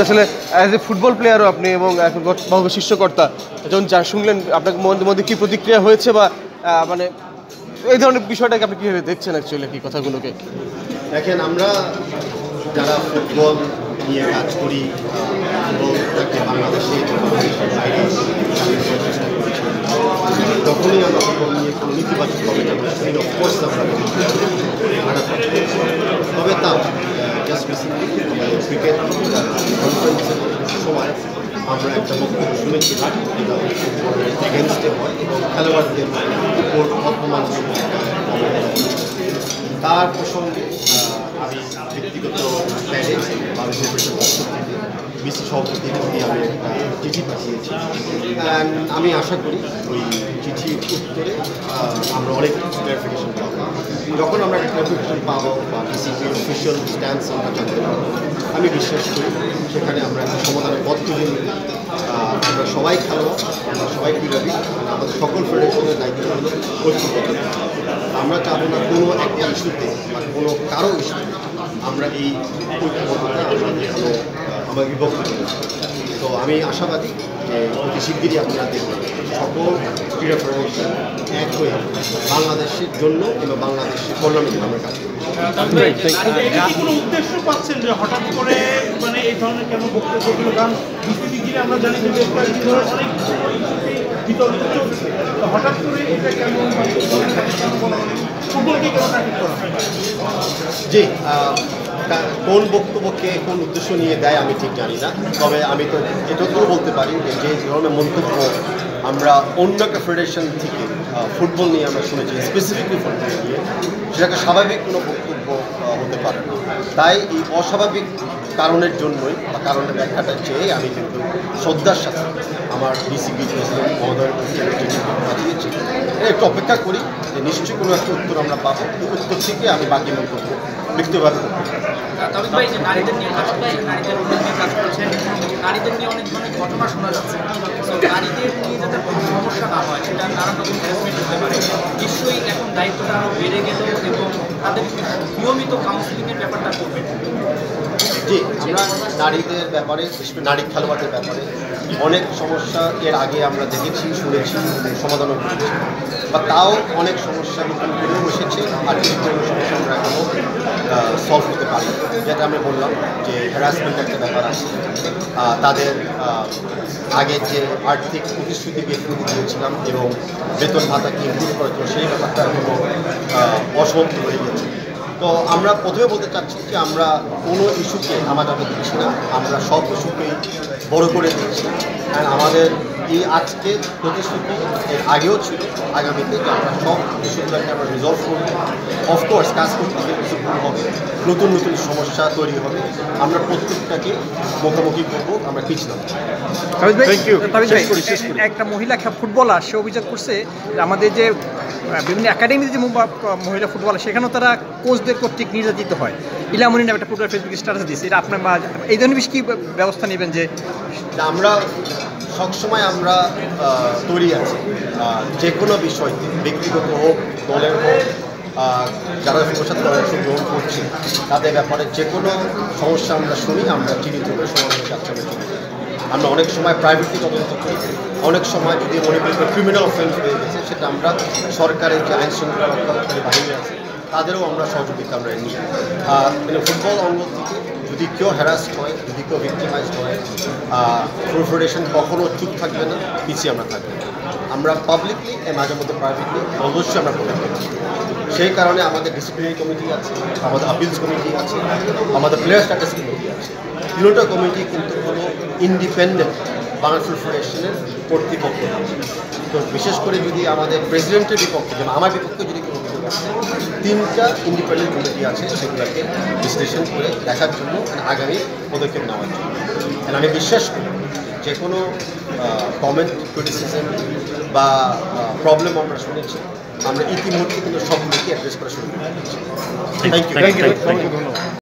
আসলে as a football প্লেয়ারও আপনি এবং শীর্ষকর্তা যখন যা শুনলেন আপনার মধ্যে কী প্রতিক্রিয়া হয়েছে বা মানে এই ধরনের বিষয়টাকে আপনি কীভাবে দেখছেন অ্যাকচুয়ালি কি কথাগুলোকে? দেখেন, আমরা যারা ফুটবল নিয়ে কাজ করি ফুটবলটাকে বাংলাদেশে বাইরে তখনই আমরা ফুটবল নিয়ে কোনো নেতিবাচক হবে না অফকোর্স আমরা তবে তাও জাস্ট রিসেন্টলি ক্রিকেট কনফারেন্সের সময় আমরা একটা বক্তব্য শুনেছিলাম যেটা এগেনস্টে হয় এবং খেলোয়াড়দের উপর অপমান তার প্রসঙ্গে আমি ব্যক্তিগত প্যাডে বাংলাদেশের পক্ষ থেকে বিসি সভাপতির প্রতি আমি একটা চিঠি পাঠিয়েছি অ্যান্ড আমি আশা করি ওই চিঠির উত্তরে আমরা অনেক ক্লারিফিকেশন পাবো। যখন আমরা একটা ক্লারিফিকেশন পাবো বা বিসিবির অফিসিয়াল স্ট্যান্স আমরা জানতে পারবো, আমি বিশ্বাস করি সেখানে আমরা একটা সমাধানের পদ্ধতি আমরা সবাই খেলোয়াড়, আমরা সবাই ক্রীড়াবিদ, আমাদের সকল ফেডারেশনের দায়িত্ব হলো ঐক্যবদ্ধ। আমরা চাবো না কোনো একটা ইস্যুতে বা কোনো কারো ইস্যুতে আমরা এই ঐক্যবদ্ধতা আমরা বিভক্ত করেছি। তো আমি আশাবাদী যে অতি শিগগিরই আপনারা দেখবেন সকল ক্রীড়া ফেডারেশন এক হয়ে বাংলাদেশের জন্য কিংবা বাংলাদেশের কল্যাণের জন্য আমরা কাজ করছি। কোনো উদ্দেশ্য পাচ্ছেন যে হঠাৎ করে মানে এই ধরনের কেন বক্তব্যগুলো? কারণ বিসিবি আমরা জানি যে অনেক বিতর্ক চলছে, তো হঠাৎ করে এটা কেন ফুটবলকে কেন টার্গেট করা হয়? জি, কোন বক্তব্যকে কোন উদ্দেশ্য নিয়ে দেয় আমি ঠিক জানি না, তবে আমি তো এটুকুও বলতে পারি যে ধরনের মন্তব্য আমরা অন্য একটা ফেডারেশন থেকে ফুটবল নিয়ে আমরা শুনেছি, স্পেসিফিকলি ফুটবল নিয়ে, সেটাকে স্বাভাবিক কোনো বক্তব্য হতে পারে না। তাই এই অস্বাভাবিক কারণের জন্যই বা কারণের ব্যাখ্যাটা চেয়ে আমি কিন্তু শ্রদ্ধার সাথে আমার বিসিবি প্রেসিডেন্ট মহোদয়ের চিঠি পাঠিয়েছি। একটু অপেক্ষা করি যে নিশ্চয়ই কোনো একটা উত্তর আমরা পাবো, উত্তর থেকে আমি বাকি মন্তব্য ব্যক্তিগতভাবে করতে পারি। তবে ভাই যে নারীদের নিয়ে কাজ করছেন, নারীদের উন্নয়ন নিয়ে কাজ করছেন, নারীদের নিয়ে অনেক ধরনের ঘটনা শোনা যাচ্ছে। নারীদের নিয়ে যাতে কোনো সমস্যা না হয়, সেটা নানান রকম হ্যারাসমেন্ট হতে পারে। নিশ্চয়ই এখন দায়িত্বটা আরও বেড়ে গেল এবং তাদের নিয়মিত কাউন্সিলিংয়ের ব্যাপারটা করবেন। জি, আমরা নারীদের ব্যাপারে, বিশেষ করে নারী খেলোয়াড়দের ব্যাপারে অনেক সমস্যা এর আগে আমরা দেখেছি, শুনেছি, সমাধানও করেছি, বা তাও অনেক সমস্যা নতুন করেও বসেছে আর কিছু সমস্যা আমরা এখনও সলভ করতে পারি। যেটা আমি বললাম যে হ্যারাসমেন্ট একটা ব্যাপার আছে, তাদের আগে যে আর্থিক প্রতিশ্রুতি দিয়েছিলাম এবং বেতন ভাতাকে ইমপ্রুভ করেছিল সেই ব্যাপারটা এখনও অসমাপ্ত হয়ে গেছে। তো আমরা প্রথমে বলতে চাচ্ছি যে আমরা কোনো ইস্যুকে আমাদের দিচ্ছি না, আমরা সব ইস্যুকেই বড় করে দিচ্ছি। অ্যান্ড আমাদের এই আজকে প্রতিশ্রুতি এর আগেও ছিল, আগামীতে যে আমরা সব ইস্যুগুলোকে আমরা রিজলভ করব। অফকোর্স কাজ করতে গিয়ে কিছু ভুল হবে, নতুন নতুন সমস্যা তৈরি হবে, আমরা প্রত্যেকটাকে মুখোমুখি করবো, আমরা পিছলাম। একটা মহিলা ফুটবলার সে অভিযোগ করছে আমাদের যে বিভিন্ন একাডেমিতে যে মহিলা ফুটবলার সেখানেও তারা কোচদের কর্তৃক নির্যাতিত হয়। ইলামনি নামে একটা ফুটবল ফেসবুক স্ট্যাটাস দিচ্ছে, এটা আপনার এই ধরনের বেশ কী ব্যবস্থা নেবেন? যে আমরা সবসময় আমরা তৈরি আছি যে কোনো বিষয়তে, ব্যক্তিগত হোক, দলের হোক, যারা ফুটবলের সাথে অংশগ্রহণ করছে তাদের ব্যাপারে যে কোনো সমস্যা আমরা শুনি, আমরা চিহ্নিত করে সমাধানের কাছে আমরা চলে যাই। আমরা অনেক সময় প্রাইভেটলি তদন্ত করি, অনেক সময় যদি মনে করি ক্রিমিনাল অফেন্স হয়ে গেছে সেটা আমরা সরকারের যে আইন শৃঙ্খলা রক্ষাকারী বাহিনী আছে তাদেরও আমরা সহযোগিতা আমরা নিই। মানে ফুটবল অঙ্গ থেকে যদি কেউ হ্যারাস্ট হয়, যদি কেউ ভিক্টিমাইজড হয়, ফুটবল ফেডারেশন কখনও চুপ থাকবে না, পিছিয়ে আমরা থাকবে না। আমরা পাবলিকলি মাঝে মধ্যে প্রাইভেটলি অবশ্যই আমরা করে থাকি। সেই কারণে আমাদের ডিসিপ্লিনারি কমিটি আছে, আমাদের আপিলস কমিটি আছে, আমাদের প্লেয়ার স্ট্যাটাস কমিটি আছে। তিনটা কমিটি কিন্তু কোনো ইন্ডিপেন্ডেন্ট বাংলাদেশ ফেডারেশনের কর্তৃপক্ষ। তো বিশেষ করে যদি আমাদের প্রেসিডেন্টের বিপক্ষে, যেমন আমার বিপক্ষে যদি কোনো অভিযোগ আছে, তিনটা ইন্ডিপেন্ডেন্ট কমিটি আছে সেগুলোকে বিশ্লেষণ করে দেখার জন্য আগামী পদক্ষেপ নেওয়ার জন্য। আমি বিশ্বাস করি যে কোনো কমেন্ট, ক্রিটিসিজম বা প্রবলেম আমরা শুনেছি, আমরা ইতিমধ্যে কিন্তু সবগুলোকে অ্যাড্রেস করা শুরু করেছি। Thank you.